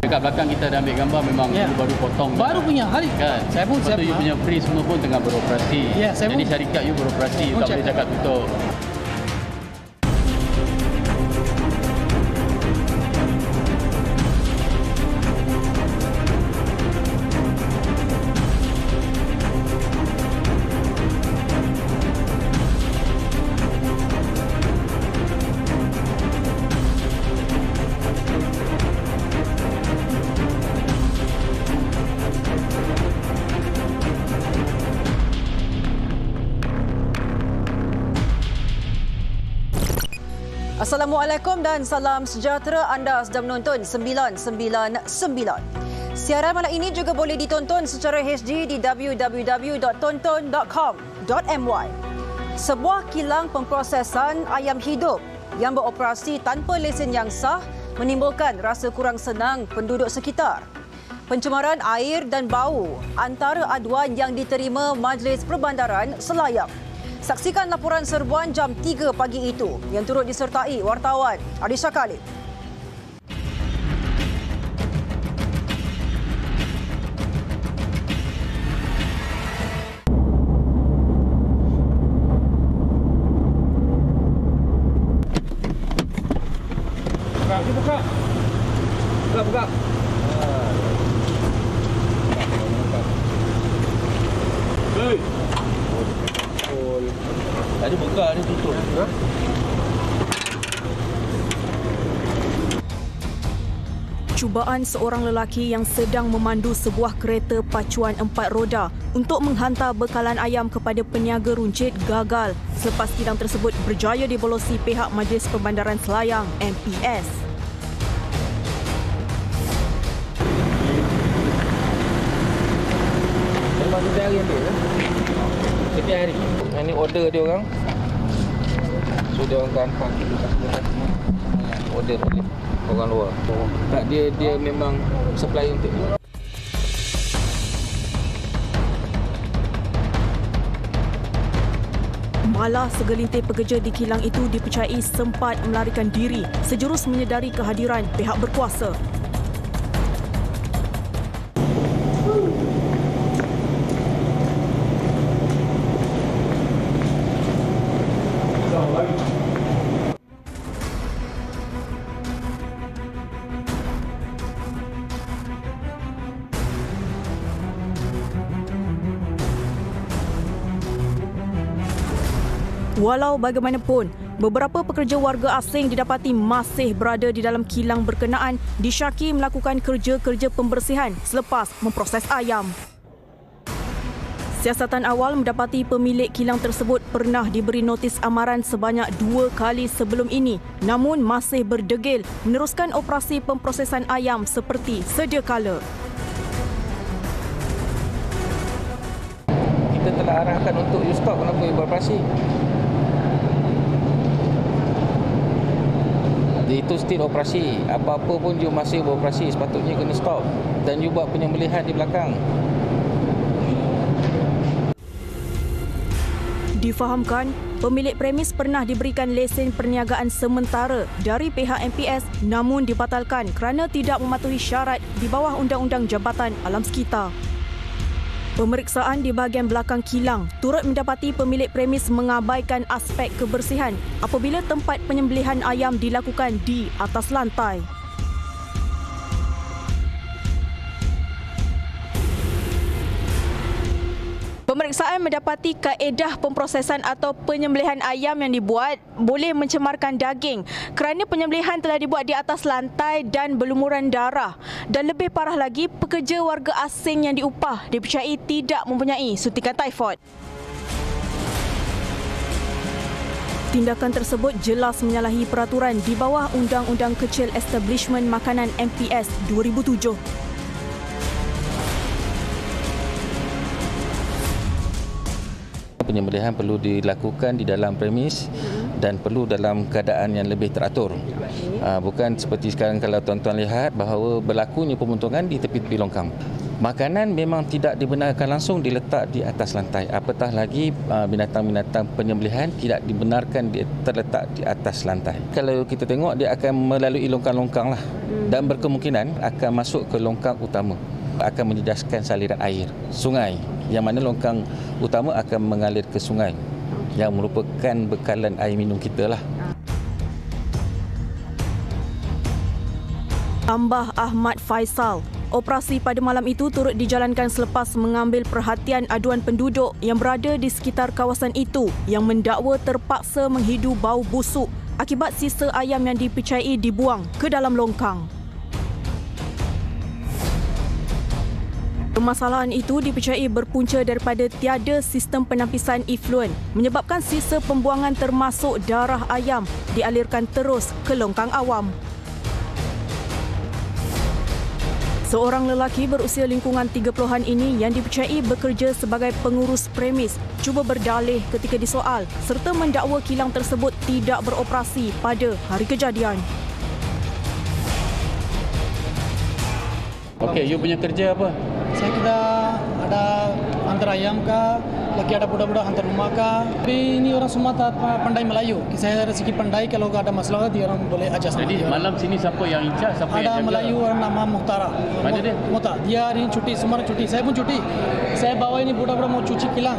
Dekat belakang kita dah ambil gambar memang baru potong. Baru punya hari. Kan? Saya pun Lepas tu you punya free semua pun tengah beroperasi. Jadi syarikat you beroperasi, you tak boleh cakap tutup. Assalamualaikum dan salam sejahtera. Anda sedang menonton 999. Siaran malam ini juga boleh ditonton secara HD di www.tonton.com.my. Sebuah kilang pemprosesan ayam hidup yang beroperasi tanpa lesen yang sah menimbulkan rasa kurang senang penduduk sekitar. Pencemaran air dan bau antara aduan yang diterima Majlis Perbandaran Selayang. Saksikan laporan serbuan jam 3 pagi itu yang turut disertai wartawan Adisha Khalid. Buka. Hei. Ada buka, ada tutup. Cubaan seorang lelaki yang sedang memandu sebuah kereta pacuan 4 roda untuk menghantar bekalan ayam kepada peniaga runcit gagal selepas kilang tersebut berjaya dibolosi pihak Majlis Perbandaran Selayang MPS. Memang setiap hari ambil kan? Setiap hari. Ini order dia orang. So dia orang akan hantar order oleh orang luar. Tak, dia memang supply untuk dia. Malah segelintir pekerja di kilang itu dipercayai sempat melarikan diri sejurus menyedari kehadiran pihak berkuasa. Walau bagaimanapun, beberapa pekerja warga asing didapati masih berada di dalam kilang berkenaan disyaki melakukan kerja-kerja pembersihan selepas memproses ayam. Siasatan awal mendapati pemilik kilang tersebut pernah diberi notis amaran sebanyak 2 kali sebelum ini, namun masih berdegil meneruskan operasi pemprosesan ayam seperti sedia kala. Kita telah arahkan untuk you stop, kenapa you beroperasi? Itu still operasi. Apa-apa pun you masih beroperasi, sepatutnya kena stop. Dan you buat penyembelihan di belakang. Difahamkan, pemilik premis pernah diberikan lesen perniagaan sementara dari pihak MPS namun dibatalkan kerana tidak mematuhi syarat di bawah Undang-Undang Jabatan Alam Sekitar. Pemeriksaan di bahagian belakang kilang turut mendapati pemilik premis mengabaikan aspek kebersihan apabila tempat penyembelihan ayam dilakukan di atas lantai. Pemeriksaan mendapati kaedah pemprosesan atau penyembelihan ayam yang dibuat boleh mencemarkan daging kerana penyembelihan telah dibuat di atas lantai dan berlumuran darah. Dan lebih parah lagi, pekerja warga asing yang diupah dipercayai tidak mempunyai suntikan typhoid. Tindakan tersebut jelas menyalahi peraturan di bawah Undang-Undang Kecil Establishment Makanan MPS 2007. Penyembelihan perlu dilakukan di dalam premis dan perlu dalam keadaan yang lebih teratur. Bukan seperti sekarang kalau tuan-tuan lihat bahawa berlakunya pemotongan di tepi-tepi longkang. Makanan memang tidak dibenarkan langsung diletak di atas lantai. Apatah lagi binatang-binatang penyembelihan tidak dibenarkan terletak di atas lantai. Kalau kita tengok, dia akan melalui longkang-longkang lah, dan berkemungkinan akan masuk ke longkang utama, akan menjejaskan saliran air sungai, yang mana longkang utama akan mengalir ke sungai yang merupakan bekalan air minum kita lah. Tambah Ahmad Faisal. Operasi pada malam itu turut dijalankan selepas mengambil perhatian aduan penduduk yang berada di sekitar kawasan itu yang mendakwa terpaksa menghidu bau busuk akibat sisa ayam yang dipercayai dibuang ke dalam longkang. Permasalahan itu dipercayai berpunca daripada tiada sistem penampisan efluen menyebabkan sisa pembuangan termasuk darah ayam dialirkan terus ke longkang awam. Seorang lelaki berusia lingkungan 30-an ini yang dipercayai bekerja sebagai pengurus premis cuba berdalih ketika disoal serta mendakwa kilang tersebut tidak beroperasi pada hari kejadian. Okey, you punya kerja apa? Saya kira ada hantar ayam kah, lagi ada budak-budak hantar rumah kah. Tapi ini orang semua tak pandai Melayu. Saya ada segi pandai, kalau ada masalah dia orang boleh ajar sama Jadi dia. malam sini siapa yang incas, siapa yang Ada jaga? Melayu orang nama Muhtara. Mana dia? Muhtara. Dia hari ini cuti, semua orang cuti. Saya pun cuti. Saya bawa ini budak-budak mau cuci kilang.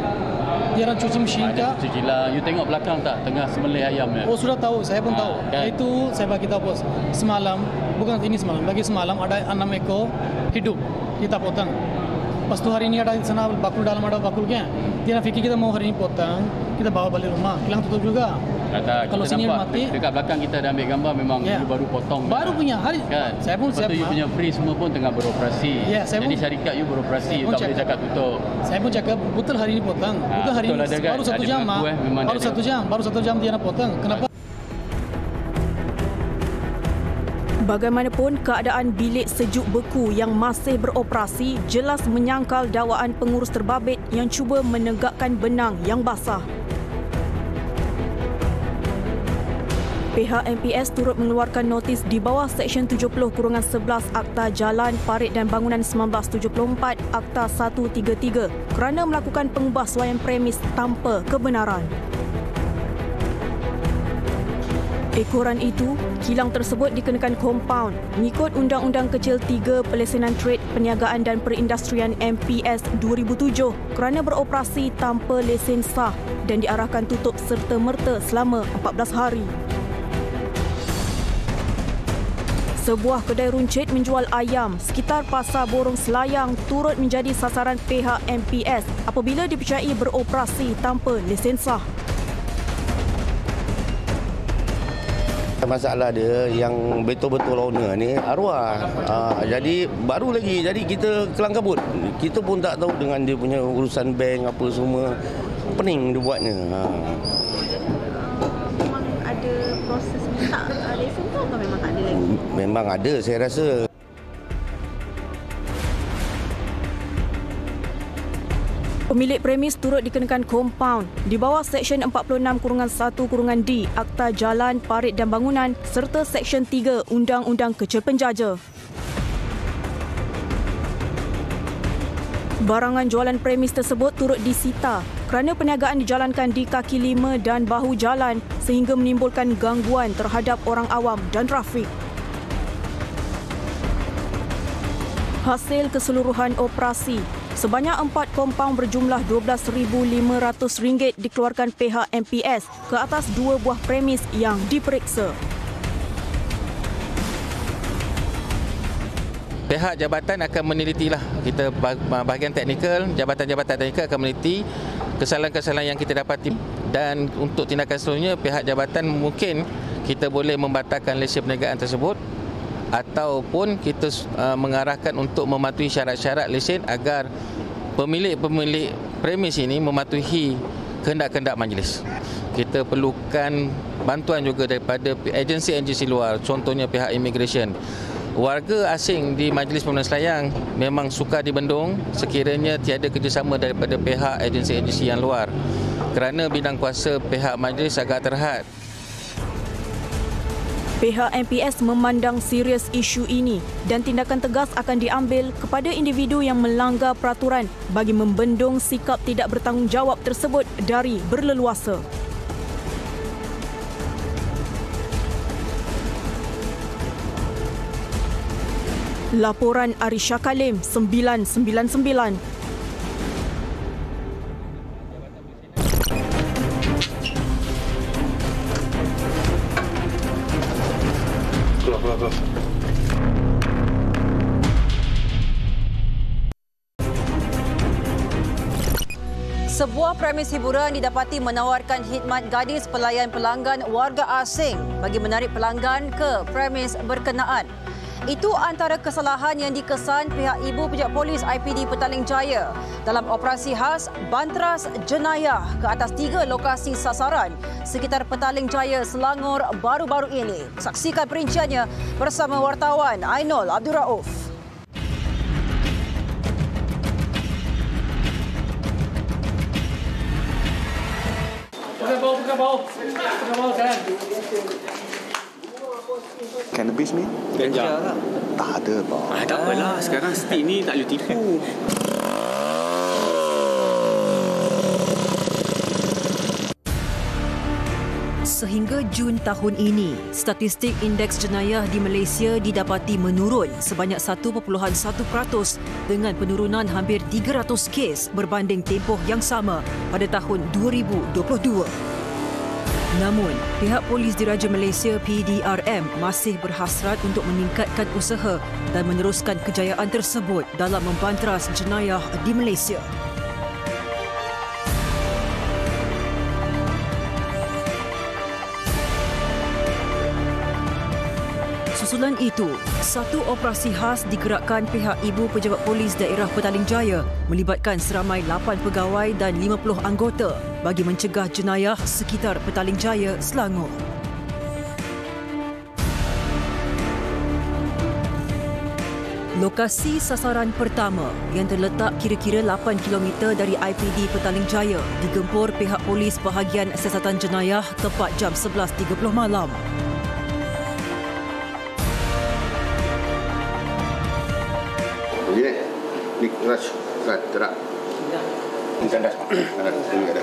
Dia orang cuci mesin kah. Ada cuci kilang. You tengok belakang tak? Tengah sembelih ayam ya? Oh sudah tahu, saya pun tahu. kan? Itu saya bagi tahu bos. Semalam, bukan ini semalam, lagi semalam ada 6 ekor hidup kita potong. Pas tu hari ini ada di sana bakul dalam ada bakulnya. Dia fikir kita mau hari ini potong, kita bawa balik rumah. Kilang tutup juga. Kata Kalau kita sini nampak mati, dekat belakang kita ada ambil gambar, memang Ya. you baru potong. baru punya hari. Kan? Saya pun Lepas siap. tu you punya free semua pun tengah beroperasi. Ya, saya Jadi pun- syarikat you beroperasi, Saya you pun tak boleh cakap. cakap tutup. Saya pun cakap betul hari ini potong. Betul hari betul ini ada kan? baru 1 Ada jam. mengaku, memang Baru ada. 1 jam, baru 1 jam dia nak potong. Kenapa? Bagaimanapun, keadaan bilik sejuk beku yang masih beroperasi jelas menyangkal dakwaan pengurus terbabit yang cuba menegakkan benang yang basah. Pihak MPS turut mengeluarkan notis di bawah Seksyen 70/11 Akta Jalan, Parit dan Bangunan 1974 Akta 133 kerana melakukan pengubahsuaian premis tanpa kebenaran. Ekoran itu, kilang tersebut dikenakan kompaun mengikut Undang-Undang Kecil 3 Pelesenan Trade, Perniagaan dan Perindustrian MPS 2007 kerana beroperasi tanpa lesen sah dan diarahkan tutup serta-merta selama 14 hari. Sebuah kedai runcit menjual ayam sekitar Pasar Borong Selayang turut menjadi sasaran pihak MPS apabila dipercayai beroperasi tanpa lesen sah. Masalah dia yang betul-betul owner ni arwah. Jadi baru lagi, jadi kita kelang kabut. Kita pun tak tahu dengan dia punya urusan bank apa semua. Pening dia buatnya. Memang ada proses minta lesen tu atau memang tak ada lagi? Memang ada saya rasa. Pemilik premis turut dikenakan kompaun di bawah Seksyen 46/1/D Akta Jalan, Parit dan Bangunan serta Seksyen 3 Undang-Undang Kecil Penjaja. Barangan jualan premis tersebut turut disita kerana perniagaan dijalankan di kaki lima dan bahu jalan sehingga menimbulkan gangguan terhadap orang awam dan trafik. Hasil keseluruhan operasi, sebanyak 4 kompaun berjumlah RM12,500 dikeluarkan pihak MPS ke atas 2 buah premis yang diperiksa. Pihak jabatan akan menelitilah. Kita bahagian teknikal, jabatan-jabatan teknikal akan meneliti kesalahan-kesalahan yang kita dapati, dan untuk tindakan seterusnya pihak jabatan mungkin kita boleh membatalkan lesen perniagaan tersebut ataupun kita mengarahkan untuk mematuhi syarat-syarat lesen agar pemilik-pemilik premis ini mematuhi kehendak-kehendak majlis. Kita perlukan bantuan juga daripada agensi-agensi luar, contohnya pihak immigration. Warga asing di Majlis Permandan Selayang memang sukar dibendung sekiranya tiada kerjasama daripada pihak agensi-agensi yang luar kerana bidang kuasa pihak majlis agak terhad. Pihak MPS memandang serius isu ini dan tindakan tegas akan diambil kepada individu yang melanggar peraturan bagi membendung sikap tidak bertanggungjawab tersebut dari berleluasa. Laporan Arisha Kalim 999. Sebuah premis hiburan didapati menawarkan khidmat gadis pelayan pelanggan warga asing bagi menarik pelanggan ke premis berkenaan. Itu antara kesalahan yang dikesan pihak Ibu Pejabat Polis IPD Petaling Jaya dalam operasi khas Bantras Jenayah ke atas 3 lokasi sasaran sekitar Petaling Jaya, Selangor baru-baru ini. Saksikan perinciannya bersama wartawan Ainul Abdul Rauf. Pegang bau sekarang. Cannabis ni? Ganja. Tak ada, bang. Tak apalah, sekarang stik ni tak boleh tipu. Sehingga Jun tahun ini, statistik indeks jenayah di Malaysia didapati menurun sebanyak 1.1% dengan penurunan hampir 300 kes berbanding tempoh yang sama pada tahun 2022. Namun, pihak Polis Diraja Malaysia PDRM masih berhasrat untuk meningkatkan usaha dan meneruskan kejayaan tersebut dalam membantras jenayah di Malaysia. Susulan itu, satu operasi khas digerakkan pihak Ibu Pejabat Polis Daerah Petaling Jaya melibatkan seramai 8 pegawai dan 50 anggota bagi mencegah jenayah sekitar Petaling Jaya, Selangor. Lokasi sasaran pertama yang terletak kira-kira 8 km dari IPD Petaling Jaya digempur pihak polis bahagian siasatan jenayah tepat jam 11.30 malam. Ni rush kan terak. Ni kandas. Ini ada.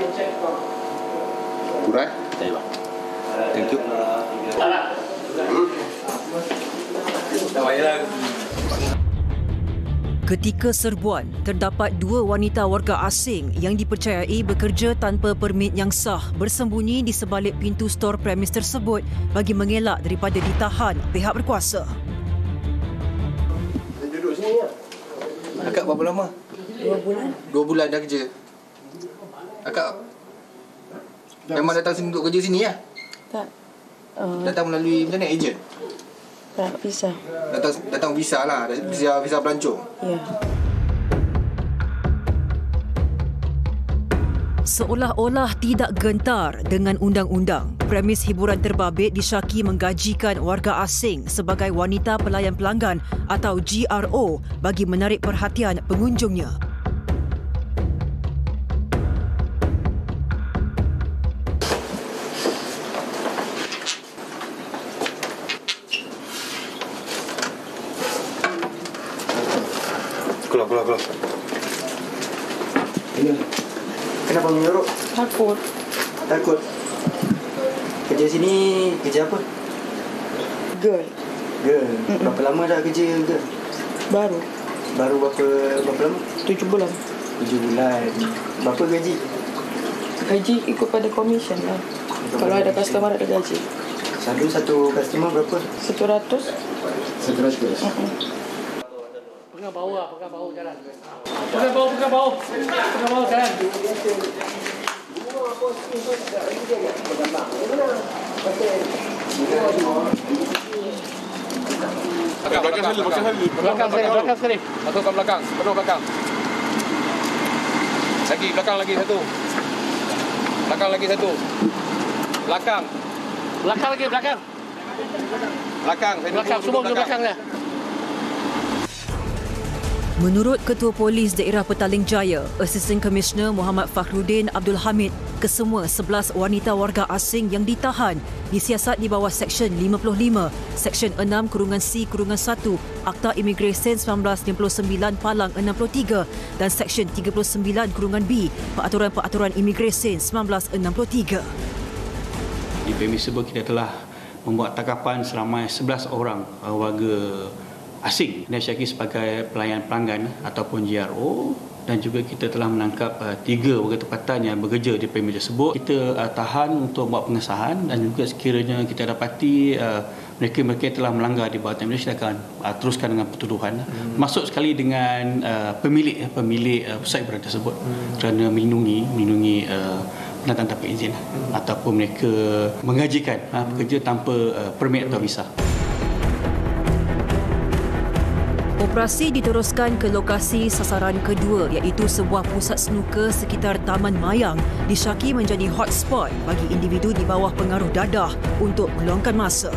Kurang? Saya bang. Thank you. Ketika serbuan, terdapat 2 wanita warga asing yang dipercayai bekerja tanpa permit yang sah bersembunyi di sebalik pintu stor premis tersebut bagi mengelak daripada ditahan pihak berkuasa. Duduk sini ya. Akak berapa lama? 2 bulan. 2 bulan dah kerja. Akak memang datang sini untuk kerja sini ya? Tak. Datang melalui macam mana, ejen? Tak bisa. Datang visa lah, visa pelancong. Ya. Seolah-olah tidak gentar dengan undang-undang, premis hiburan terbabit disyaki menggajikan warga asing sebagai wanita pelayan pelanggan atau GRO bagi menarik perhatian pengunjungnya. Keluar. Kenapa menyuruh? Takut. Kerja sini kerja apa? Girl. Berapa lama dah kerja girl? Baru. Baru berapa lama? 7 bulan. 7 bulan. Berapa gaji? Gaji ikut pada komisen lah. Kalau ada customer ada gaji. Selalu satu customer berapa? 100. 100. Pegang bau jalan. Pegang bau jalan. Belakang sekali. Masukkan belakang, penuh belakang. Belakang lagi satu. Belakang. Semua ke belakang dah. Menurut Ketua Polis Daerah Petaling Jaya, Assistant Commissioner Muhammad Fakhruddin Abdul Hamid, Kesemua 11 wanita warga asing yang ditahan disiasat di bawah Seksyen 55, Seksyen 6-C-1 Akta Imigresen 1999 Palang 63 dan Seksyen 39-B Peraturan-Peraturan Imigresen 1963. Di Permissible kita telah membuat tangkapan seramai 11 orang warga asing yang disyaki sebagai pelayan pelanggan ataupun GRO, dan juga kita telah menangkap 3 warga tempatan yang bekerja di premisi tersebut. Kita tahan untuk buat pengesahan, dan juga sekiranya kita dapati mereka telah melanggar di bawah Malaysia, kita akan teruskan dengan pertuduhan. Masuk sekali dengan pemilik pusat hiburan tersebut kerana melindungi pendatang tanpa izin ataupun mereka mengajikan pekerja tanpa permit atau visa. Operasi diteruskan ke lokasi sasaran kedua, iaitu sebuah pusat snooker sekitar Taman Mayang disyaki menjadi hotspot bagi individu di bawah pengaruh dadah untuk meluangkan masa.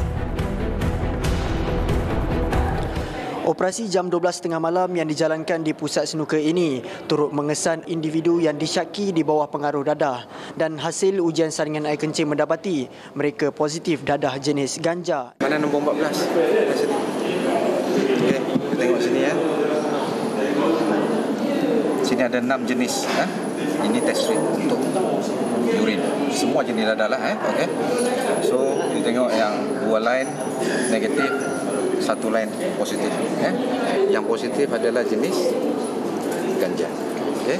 Operasi jam 12.30 malam yang dijalankan di pusat snooker ini turut mengesan individu yang disyaki di bawah pengaruh dadah, dan hasil ujian saringan air kencing mendapati mereka positif dadah jenis ganja. Mana nombor 14? Okey, kita tengok sini ya. Sini ada 6 jenis ya. Ini test strip untuk urin. Semua jenis dadah lah okey. So, kita tengok yang 2 line negatif, 1 line positif ya. Yang positif adalah jenis ganja. Okey.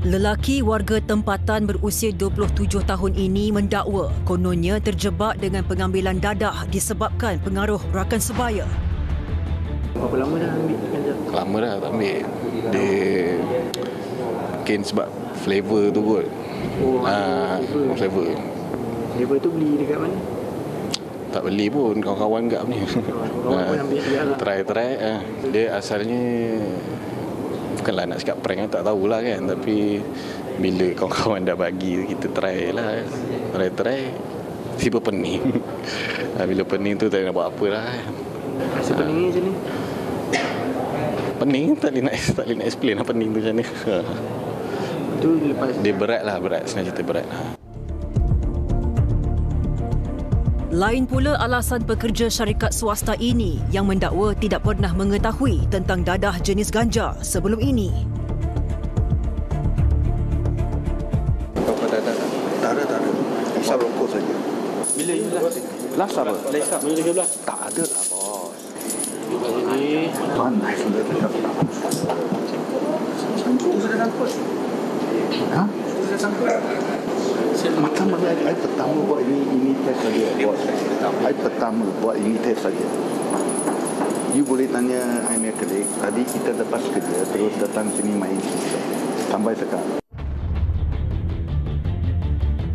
Lelaki warga tempatan berusia 27 tahun ini mendakwa kononnya terjebak dengan pengambilan dadah disebabkan pengaruh rakan sebaya. Berapa lama dah ambil ganja? Lama dah tak ambil. Dia mungkin sebab flavor tu kot. Flavor. Flavor tu beli dekat mana? Tak beli pun, kawan-kawan kat ni. Kawan pun ambil juga lah. Try. Dia asalnya bukanlah nak cakap prank, tak tahulah kan, tapi bila kawan-kawan dah bagi, kita try lah. Try tiba pening. Bila pening tu tak nak buat apa lah. Rasa pening ni macam ni? Pening, tak boleh nak explain lah pening tu macam ni. Tu lepas dia berat, senang cerita berat. Lain pula alasan pekerja syarikat swasta ini yang mendakwa tidak pernah mengetahui tentang dadah jenis ganja sebelum ini. Berapa dadah? Tak ada. Hisap rokok saja. Bila you Last apa? Last Bila 13? Tak ada lah bos. Jadi Pandai sudah cakap. sudah sangkut. Ha? Sudah sangkut. Macam mana I pertama buat ini test saja. I pertama buat ini test saja. You boleh tanya I punya colleague. Tadi kita lepas kerja terus datang sini main. Sampai sekarang.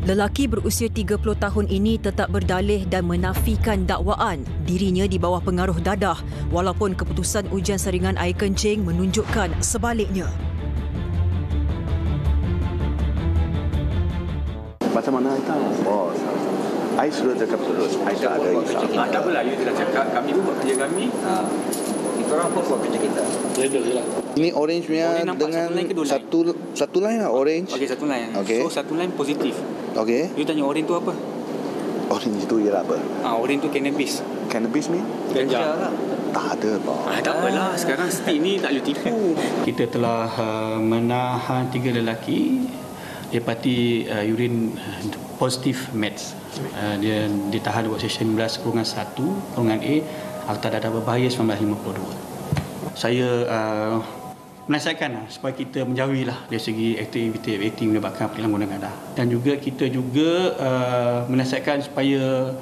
Lelaki berusia 30 tahun ini tetap berdalih dan menafikan dakwaan dirinya di bawah pengaruh dadah, walaupun keputusan ujian saringan air kencing menunjukkan sebaliknya. Macam mana I tahu? Bos, I sudah cakap terus. I tak ada isap. Tak apalah, you telah cakap. Kami pun buat kerja kami. Kita orang pun buat kerja kita. Level je lah. Ini orange punya dengan satu line lah orange. Okey, satu line. Okey. So satu line positif. Okey. You tanya orange tu apa? Orange tu ialah apa? Orange tu cannabis. Cannabis ni? Ganja lah. Tak ada bos. Tak apalah, sekarang stick ni tak boleh tipu. Kita telah menahan 3 lelaki dapati urin positif meds. Dia ditahan buat Seksyen 11-1-A Akta Dadah Berbahaya 1952. Saya menasihatkan supaya kita menjauhilah dari segi aktiviti menyebabkan penyalahgunaan dadah, dan juga kita juga menasihatkan supaya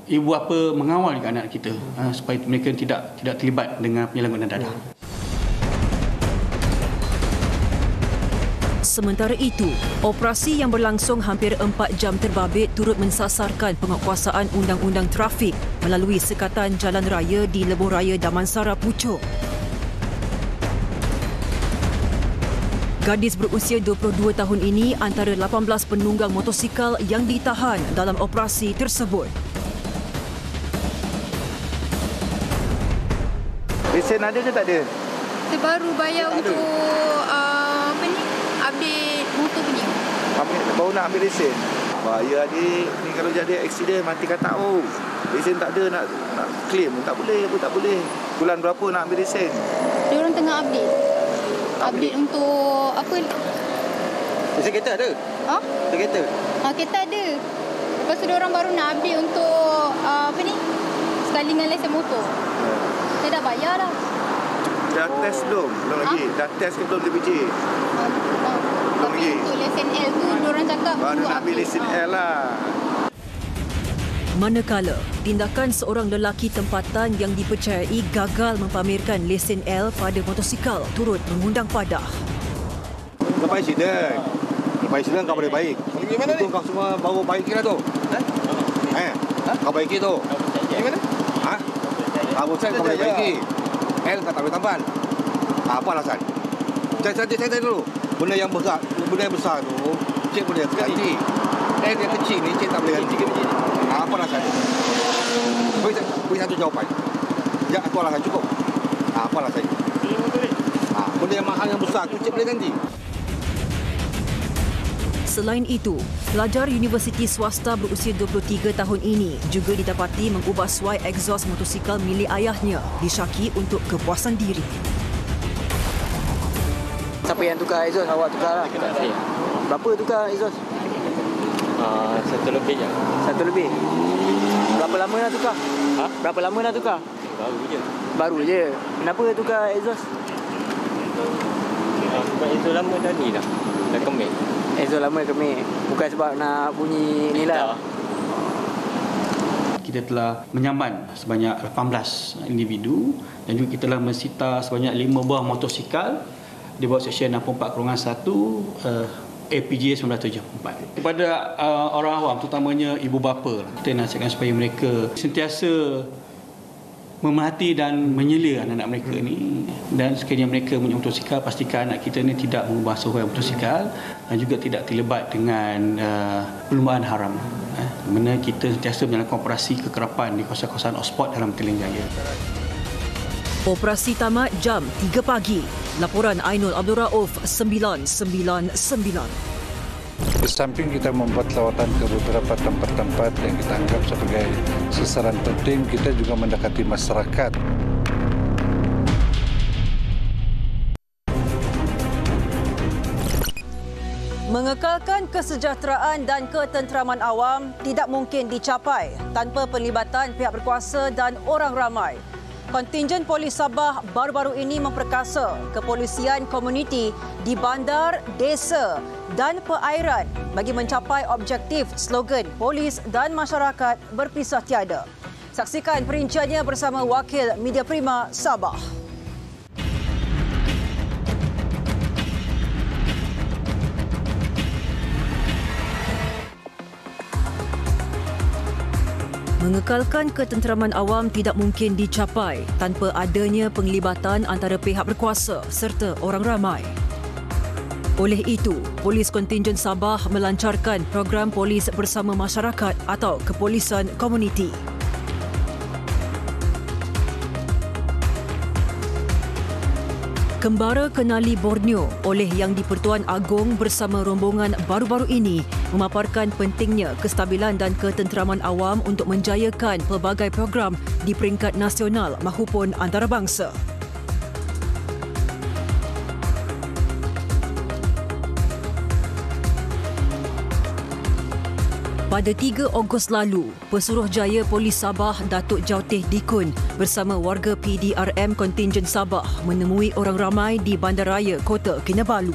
ibu bapa mengawal juga anak kita supaya mereka tidak terlibat dengan penyalahgunaan dadah. Sementara itu, operasi yang berlangsung hampir 4 jam terbabit turut mensasarkan penguatkuasaan undang-undang trafik melalui sekatan jalan raya di Lebuh Raya Damansara Puchong. Gadis berusia 22 tahun ini antara 18 penunggang motosikal yang ditahan dalam operasi tersebut. Lesen ada ke tak ada? Kita baru bayar untuk update motor baru nak ambil lesen. Bahaya adik, ni kalau jadi aksiden mati kata lesen tak ada, nak claim tak boleh, tak boleh. Bulan berapa nak ambil lesen? Diorang tengah update untuk apa? Lesen kereta ada? Ha? Lesen kereta? Kereta ada. Lepas tu diorang baru nak update untuk sekali dengan lesen motor. Saya dah bayar dah. Dah test belum? Belum lagi. Dah test ke belum DPJ? Belum lagi. Untuk lesen L tu diorang cakap baru nak ambil lesen L lah. Manakala tindakan seorang lelaki tempatan yang dipercayai gagal mempamerkan lesen L pada motosikal turut mengundang padah. Lepas insiden kau boleh baik. Gimana ni? Kau semua baru baiki lah tu. Kau baiki tu. Gimana? Abu Said kau boleh baiki. L kau tak boleh tambal. Apa alasan? Saya tanya dulu. Benda yang besar tu, cik boleh ganti. L yang kecil ni, cik tak boleh ganti. Apa alasan? Beri satu jawapan. Ya, aku alasan cukup. Apa alasan? Benda yang mahal yang besar tu, cik boleh ganti. Selain itu, pelajar universiti swasta berusia 23 tahun ini juga didapati mengubah suai egzos motosikal milik ayahnya disyaki untuk kepuasan diri. Siapa yang tukar egzos? Awak tukar lah. Berapa tukar egzos? 1 lebih je. 1 lebih? Berapa lama dah tukar? Berapa lama dah tukar? Baru je. Kenapa tukar egzos? Sebab egzos lama dah ni dah. Dah kemik. Egzos lama kemik. Bukan sebab nak bunyi ni lah. Kita telah menyaman sebanyak 18 individu dan juga kita telah mensita sebanyak 5 buah motosikal di bawah Seksyen 64/1 APJ 1974. Kepada orang awam, terutamanya ibu bapa, kita nasihatkan supaya mereka sentiasa memerhati dan menyela anak-anak mereka ni, dan sekiranya mereka punya motosikal, pastikan anak kita ni tidak mengubah suai motosikal dan juga tidak terlibat dengan perlumbaan haram. Di mana kita sentiasa menjalankan operasi kekerapan di kawasan-kawasan hotspot dalam Petaling Jaya. Operasi tamat jam 3 pagi. Laporan Ainul Abdul Rauf 999. Di samping kita membuat lawatan ke beberapa tempat-tempat yang kita anggap sebagai sasaran penting, kita juga mendekati masyarakat. Mengekalkan kesejahteraan dan ketenteraman awam tidak mungkin dicapai tanpa pelibatan pihak berkuasa dan orang ramai. Kontingen Polis Sabah baru-baru ini memperkasa kepolisian komuniti di bandar, desa dan perairan bagi mencapai objektif slogan polis dan masyarakat berpisah tiada. Saksikan perinciannya bersama wakil Media Prima Sabah. Mengekalkan ketenteraman awam tidak mungkin dicapai tanpa adanya penglibatan antara pihak berkuasa serta orang ramai. Oleh itu, Polis Kontingen Sabah melancarkan program polis bersama masyarakat atau kepolisan komuniti. Kembara Kenali Borneo oleh Yang di-Pertuan Agong bersama rombongan baru-baru ini memaparkan pentingnya kestabilan dan ketenteraman awam untuk menjayakan pelbagai program di peringkat nasional mahupun antarabangsa. Pada 3 Ogos lalu, Pesuruhjaya Polis Sabah Datuk Jautih Dikun bersama warga PDRM Kontingen Sabah menemui orang ramai di Bandaraya Kota Kinabalu.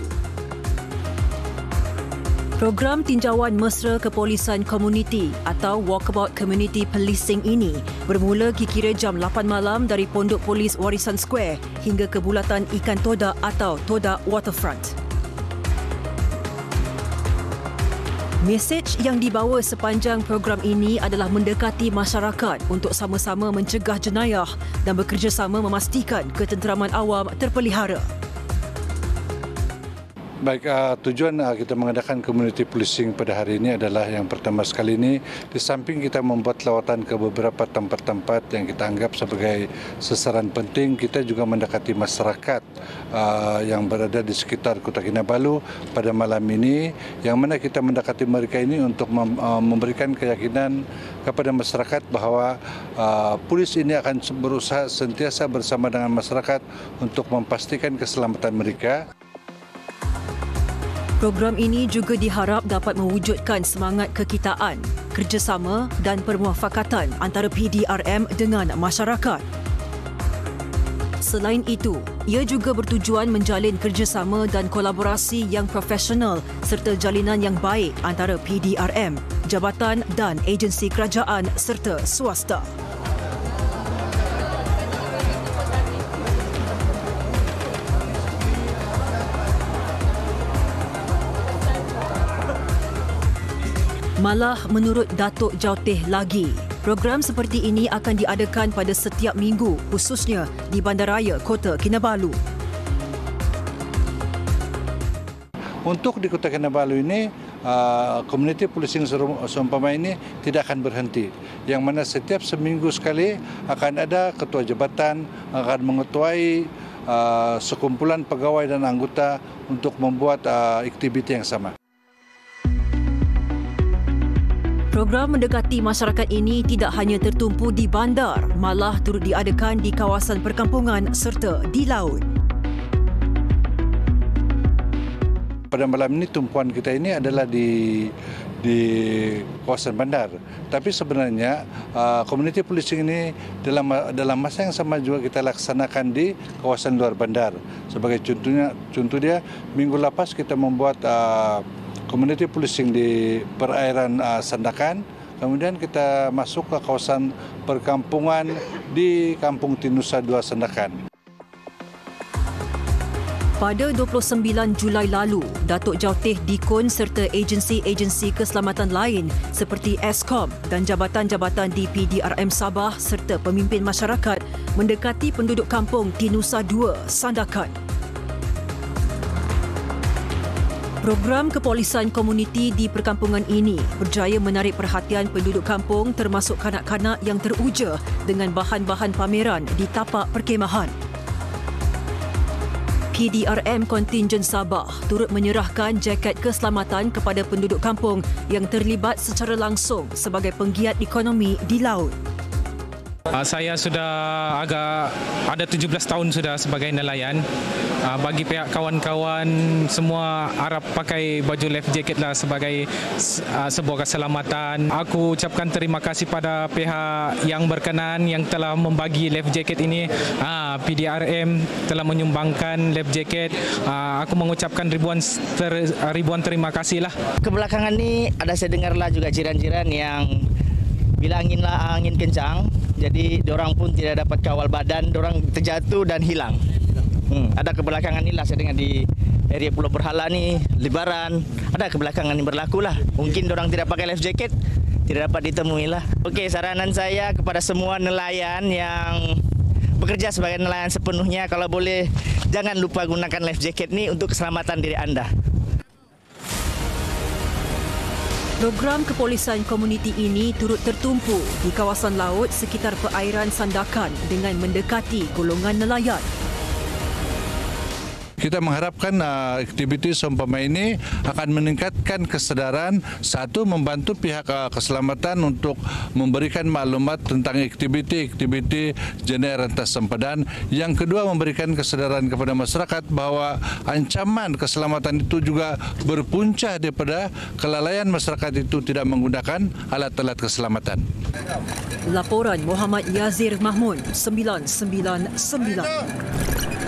Program tinjauan mesra kepolisan komuniti atau Walkabout Community Policing ini bermula kira-kira jam 8 malam dari Pondok Polis Warisan Square hingga ke Bulatan Ikan Todak atau Todak Waterfront. Mesej yang dibawa sepanjang program ini adalah mendekati masyarakat untuk sama-sama mencegah jenayah dan bekerjasama memastikan ketenteraman awam terpelihara. Baik, tujuan kita mengadakan community policing pada hari ini adalah yang pertama sekali ini, di samping kita membuat lawatan ke beberapa tempat-tempat yang kita anggap sebagai sasaran penting, kita juga mendekati masyarakat yang berada di sekitar Kota Kinabalu pada malam ini, yang mana kita mendekati mereka ini untuk memberikan keyakinan kepada masyarakat bahawa polis ini akan berusaha sentiasa bersama dengan masyarakat untuk memastikan keselamatan mereka. Program ini juga diharap dapat mewujudkan semangat kekitaan, kerjasama dan permuafakatan antara PDRM dengan masyarakat. Selain itu, ia juga bertujuan menjalin kerjasama dan kolaborasi yang profesional serta jalinan yang baik antara PDRM, jabatan dan agensi kerajaan serta swasta. Malah menurut Datuk Jauteh lagi, program seperti ini akan diadakan pada setiap minggu khususnya di Bandaraya Kota Kinabalu. Untuk di Kota Kinabalu ini, community policing seumpama ini tidak akan berhenti. Yang mana setiap seminggu sekali akan ada ketua jabatan akan mengetuai sekumpulan pegawai dan anggota untuk membuat aktiviti yang sama. Program mendekati masyarakat ini tidak hanya tertumpu di bandar, malah turut diadakan di kawasan perkampungan serta di laut. Pada malam ini tumpuan kita ini adalah di kawasan bandar. Tapi sebenarnya community policing ini dalam masa yang sama juga kita laksanakan di kawasan luar bandar. Sebagai contoh dia minggu lepas kita membuat community policing di perairan Sandakan, kemudian kita masuk ke kawasan perkampungan di Kampung Tinusa 2 Sandakan. Pada 29 Julai lalu, Datuk Jauteh Dikon serta agensi-agensi keselamatan lain seperti Eskom dan jabatan-jabatan di PDRM Sabah serta pemimpin masyarakat mendekati penduduk kampung Tinusa 2 Sandakan. Program kepolisan komuniti di perkampungan ini berjaya menarik perhatian penduduk kampung termasuk kanak-kanak yang teruja dengan bahan-bahan pameran di tapak perkemahan. PDRM Kontingen Sabah turut menyerahkan jaket keselamatan kepada penduduk kampung yang terlibat secara langsung sebagai penggiat ekonomi di laut. Saya sudah ada 17 tahun sudah sebagai nelayan. Bagi pihak kawan-kawan semua harap pakai baju life jacket lah sebagai sebuah keselamatan. Aku ucapkan terima kasih pada pihak yang berkenan yang telah membagi life jacket ini. PDRM telah menyumbangkan life jacket. Aku mengucapkan ribuan terima kasih lah. Kebelakangan ni ada saya dengarlah juga jiran-jiran yang bila angin kencang, jadi diorang pun tidak dapat kawal badan, diorang terjatuh dan hilang. Ada kebelakangan inilah saya dengar di area Pulau Berhala ni, Lebaran, ada kebelakangan ini berlaku lah. Mungkin diorang tidak pakai life jacket, tidak dapat ditemui lah. Okey, saranan saya kepada semua nelayan yang bekerja sebagai nelayan sepenuhnya, kalau boleh jangan lupa gunakan life jacket ni untuk keselamatan diri anda. Program kepolisan komuniti ini turut tertumpu di kawasan laut sekitar perairan Sandakan dengan mendekati golongan nelayan. Kita mengharapkan aktiviti seumpama ini akan meningkatkan kesedaran, satu membantu pihak keselamatan untuk memberikan maklumat tentang aktiviti-aktiviti jenis rantas sempadan. Yang kedua memberikan kesedaran kepada masyarakat bahawa ancaman keselamatan itu juga berpunca daripada kelalaian masyarakat itu tidak menggunakan alat-alat keselamatan. Laporan Muhammad Yazir Mahmud 999.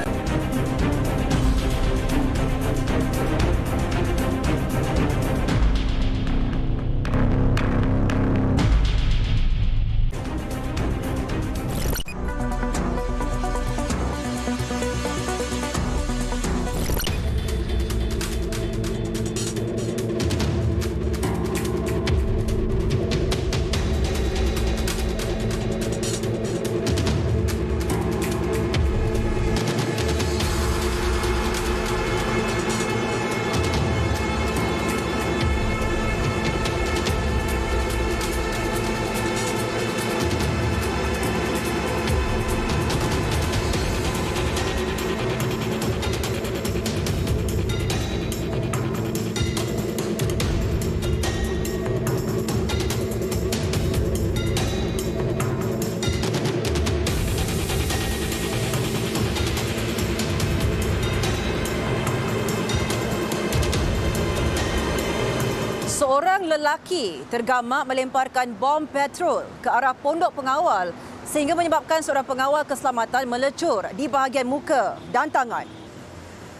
Seorang lelaki tergamak melemparkan bom petrol ke arah pondok pengawal sehingga menyebabkan seorang pengawal keselamatan melecur di bahagian muka dan tangan.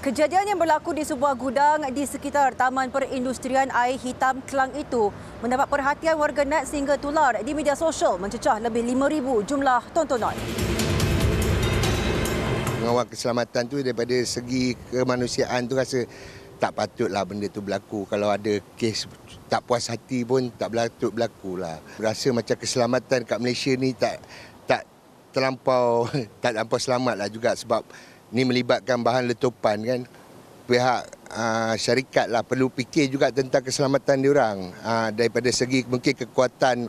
Kejadian yang berlaku di sebuah gudang di sekitar Taman Perindustrian Air Hitam Klang itu mendapat perhatian warganet sehingga tular di media sosial mencecah lebih 5,000 jumlah tontonan. Pengawal keselamatan tu daripada segi kemanusiaan tu rasa tak patutlah benda tu berlaku. Kalau ada kes tak puas hati pun tak patut berlaku lah. Rasa macam keselamatan kat Malaysia ni tak terlampau selamat lah juga sebab ni melibatkan bahan letupan kan. Pihak syarikat lah perlu fikir juga tentang keselamatan diorang. Daripada segi mungkin kekuatan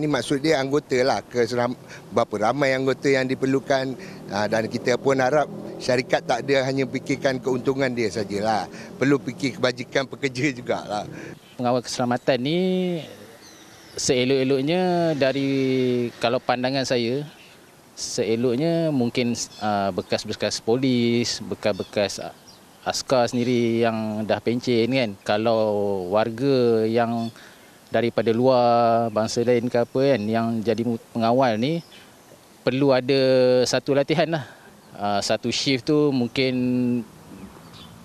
ni maksud dia anggota lah. Berapa ramai anggota yang diperlukan dan kita pun harap syarikat tak ada hanya fikirkan keuntungan dia sajalah. Perlu fikir kebajikan pekerja jugalah. Pengawal keselamatan ni seelok-eloknya dari kalau pandangan saya seeloknya mungkin bekas-bekas polis, bekas-bekas askar sendiri yang dah pencen kan. Kalau warga yang daripada luar bangsa lain ke apa kan yang jadi pengawal ni perlu ada satu latihan lah. Satu shift tu mungkin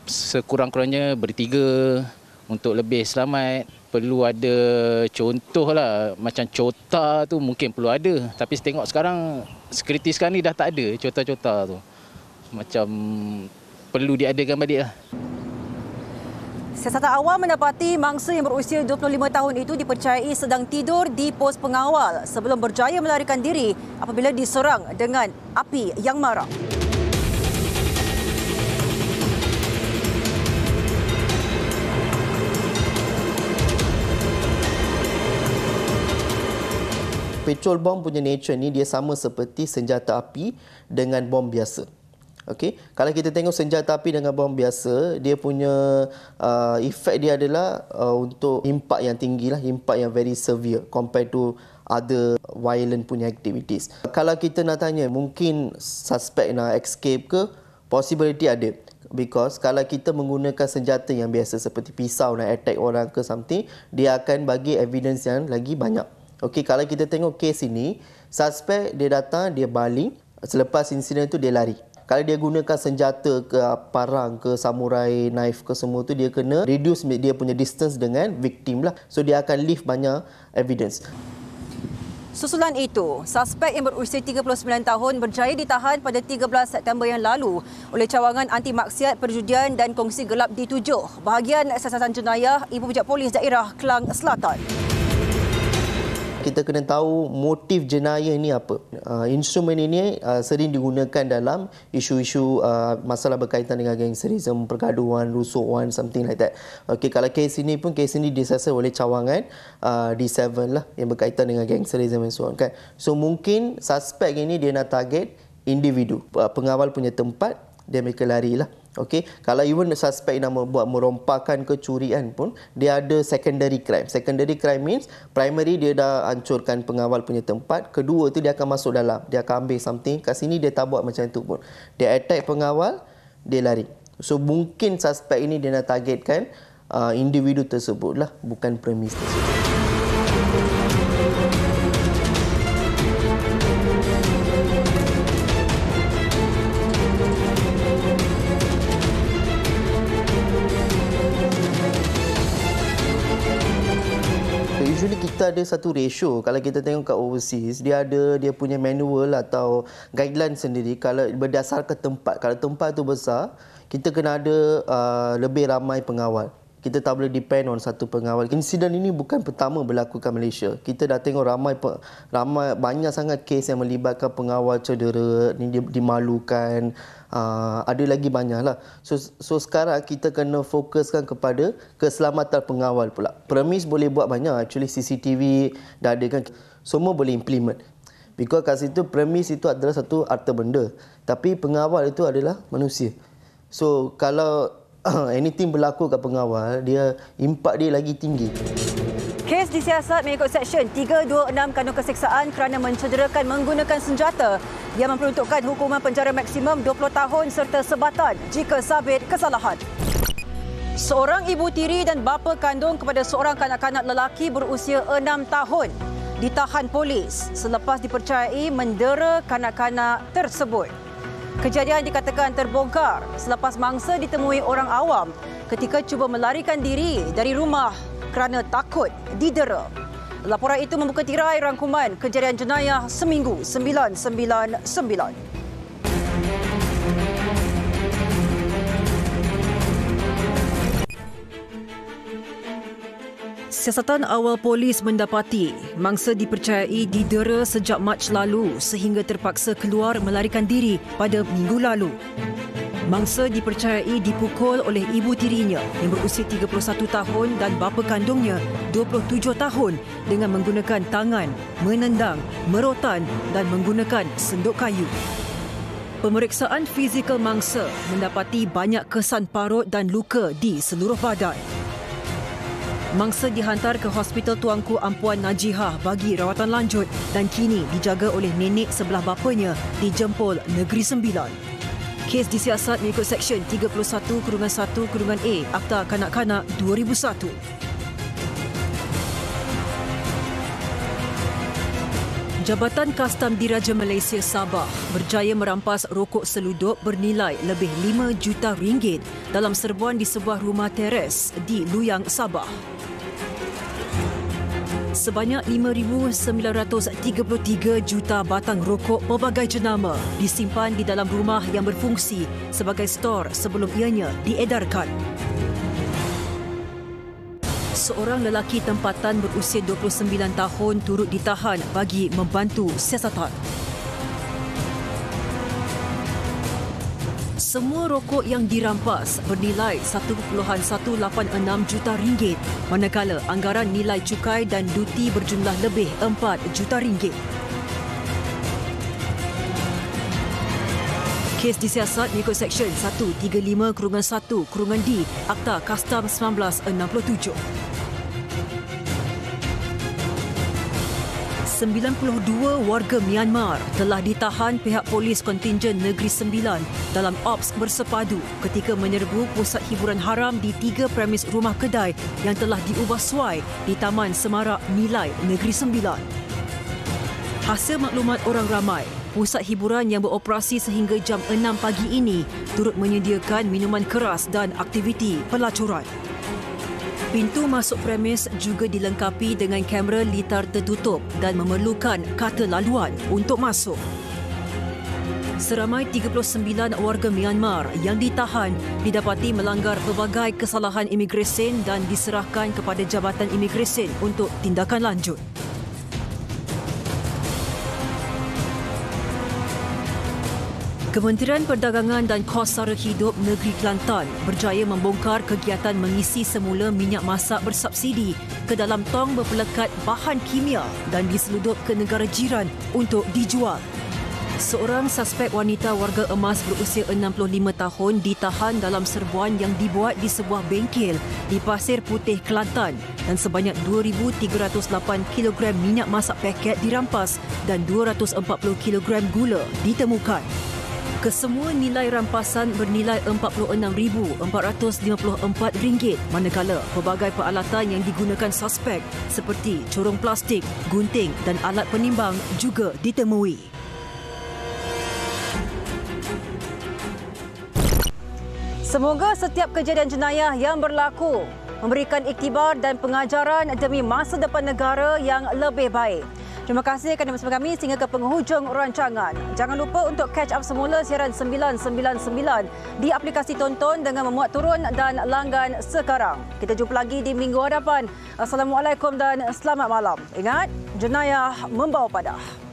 sekurang-kurangnya bertiga untuk lebih selamat. Perlu ada contoh lah, macam cota tu mungkin perlu ada. Tapi tengok sekarang, security sekarang ni dah tak ada cota-cota tu. Macam perlu diadakan balik lah. Siasatan awam mendapati mangsa yang berusia 25 tahun itu dipercayai sedang tidur di pos pengawal sebelum berjaya melarikan diri apabila diserang dengan api yang marak. Petrol bom punya nature ni dia sama seperti senjata api dengan bom biasa. Okey, kalau kita tengok senjata api dengan bom biasa, dia punya efek dia adalah untuk impak yang tinggi lah, impak yang very severe compared to other violent punya activities. Kalau kita nak tanya mungkin suspek nak escape ke, possibility ada. Because kalau kita menggunakan senjata yang biasa seperti pisau nak attack orang ke something, dia akan bagi evidence yang lagi banyak. Okey, kalau kita tengok kes ini, suspek dia datang, dia baling, selepas insiden tu dia lari. Kalau dia gunakan senjata ke parang ke samurai knife ke semua tu, dia kena reduce dia punya distance dengan victim lah. So dia akan leave banyak evidence. Susulan itu, suspek yang berusia 39 tahun berjaya ditahan pada 13 September yang lalu oleh cawangan anti maksiat perjudian dan kongsi gelap di 7, bahagian siasatan jenayah Ibu Pejak Polis Daerah Klang Selatan. Kita kena tahu motif jenayah ini apa. Instrumen ini sering digunakan dalam isu-isu masalah berkaitan dengan gangsterism, pergaduhan, rusuhan, something like that. Okey, kalau kes ini pun, kes ini disiasat oleh cawangan D7 lah yang berkaitan dengan gangsterism dan so on kan. So mungkin suspek ini dia nak target individu. Pengawal punya tempat, dia mereka lari lah. Okey, kalau even suspek nak buat merompakan kecurian pun, dia ada secondary crime. Secondary crime means primary dia dah hancurkan pengawal punya tempat, kedua tu dia akan masuk dalam, dia akan ambil something. Kat sini dia tak buat macam tu pun. Dia attack pengawal, dia lari. So mungkin suspek ini dia nak targetkan individu tersebut lah, bukan premis tersebut. Usually kita ada satu ratio. Kalau kita tengok kat overseas, dia ada dia punya manual atau guideline sendiri. Kalau berdasarkan tempat, kalau tempat tu besar, kita kena ada lebih ramai pengawal. Kita tak boleh depend on satu pengawal. Insiden ini bukan pertama berlaku kat Malaysia. Kita dah tengok ramai banyak sangat kes yang melibatkan pengawal cedera, dimalukan. Ada lagi banyak lah. So sekarang kita kena fokuskan kepada keselamatan pengawal pula. Premis boleh buat banyak. Actually CCTV dah ada kan. Semua boleh implement. Because kat situ premis itu adalah satu harta benda. Tapi pengawal itu adalah manusia. So kalau anything berlaku kat pengawal, dia impak dia lagi tinggi. Kes disiasat mengikut Seksyen 326 Kanun Keseksaan kerana mencederakan menggunakan senjata yang memperuntukkan hukuman penjara maksimum 20 tahun serta sebatan jika sabit kesalahan. Seorang ibu tiri dan bapa kandung kepada seorang kanak-kanak lelaki berusia 6 tahun ditahan polis selepas dipercayai mendera kanak-kanak tersebut. Kejadian dikatakan terbongkar selepas mangsa ditemui orang awam ketika cuba melarikan diri dari rumah kerana takut didera. Laporan itu membuka tirai rangkuman kejadian jenayah Seminggu 999. Siasatan awal polis mendapati mangsa dipercayai didera sejak Mac lalu sehingga terpaksa keluar melarikan diri pada minggu lalu. Mangsa dipercayai dipukul oleh ibu tirinya yang berusia 31 tahun dan bapa kandungnya 27 tahun dengan menggunakan tangan, menendang, merotan dan menggunakan senduk kayu. Pemeriksaan fizikal mangsa mendapati banyak kesan parut dan luka di seluruh badan. Mangsa dihantar ke Hospital Tuanku Ampuan Najihah bagi rawatan lanjut dan kini dijaga oleh nenek sebelah bapanya di Jempol Negeri Sembilan. Kes disiasat mengikut Seksyen 31/1/A Akta Kanak-Kanak 2001. Jabatan Kastam Diraja Malaysia Sabah berjaya merampas rokok seludup bernilai lebih RM5 juta dalam serbuan di sebuah rumah teres di Luyang, Sabah. Sebanyak 5,933 juta batang rokok pelbagai jenama disimpan di dalam rumah yang berfungsi sebagai stor sebelum ianya diedarkan. Seorang lelaki tempatan berusia 29 tahun turut ditahan bagi membantu siasatan. Semua rokok yang dirampas bernilai RM1.186 juta, manakala anggaran nilai cukai dan duti berjumlah lebih RM4 juta. Kes disiasat mengikut Seksyen 135/1/D Akta Kastam 1967. 92 warga Myanmar telah ditahan pihak polis kontingen Negeri Sembilan dalam ops bersepadu ketika menyerbu pusat hiburan haram di 3 premis rumah kedai yang telah diubah suai di Taman Semarak Nilai Negeri Sembilan. Hasil maklumat orang ramai, pusat hiburan yang beroperasi sehingga jam 6 pagi ini turut menyediakan minuman keras dan aktiviti pelacuran. Pintu masuk premis juga dilengkapi dengan kamera litar tertutup dan memerlukan kata laluan untuk masuk. Seramai 39 warga Myanmar yang ditahan didapati melanggar pelbagai kesalahan imigresen dan diserahkan kepada Jabatan Imigresen untuk tindakan lanjut. Kementerian Perdagangan dan Kos Sara Hidup Negeri Kelantan berjaya membongkar kegiatan mengisi semula minyak masak bersubsidi ke dalam tong berpelekat bahan kimia dan diseludup ke negara jiran untuk dijual. Seorang suspek wanita warga emas berusia 65 tahun ditahan dalam serbuan yang dibuat di sebuah bengkel di Pasir Putih, Kelantan dan sebanyak 2,308 kg minyak masak paket dirampas dan 240 kg gula ditemukan. Kesemua nilai rampasan bernilai RM46,454, manakala pelbagai peralatan yang digunakan suspek seperti corong plastik, gunting dan alat penimbang juga ditemui. Semoga setiap kejadian jenayah yang berlaku memberikan iktibar dan pengajaran demi masa depan negara yang lebih baik. Terima kasih kerana bersama kami sehingga ke penghujung rancangan. Jangan lupa untuk catch up semula siaran 999 di aplikasi Tonton dengan memuat turun dan langgan sekarang. Kita jumpa lagi di minggu hadapan. Assalamualaikum dan selamat malam. Ingat, jenayah membawa padah.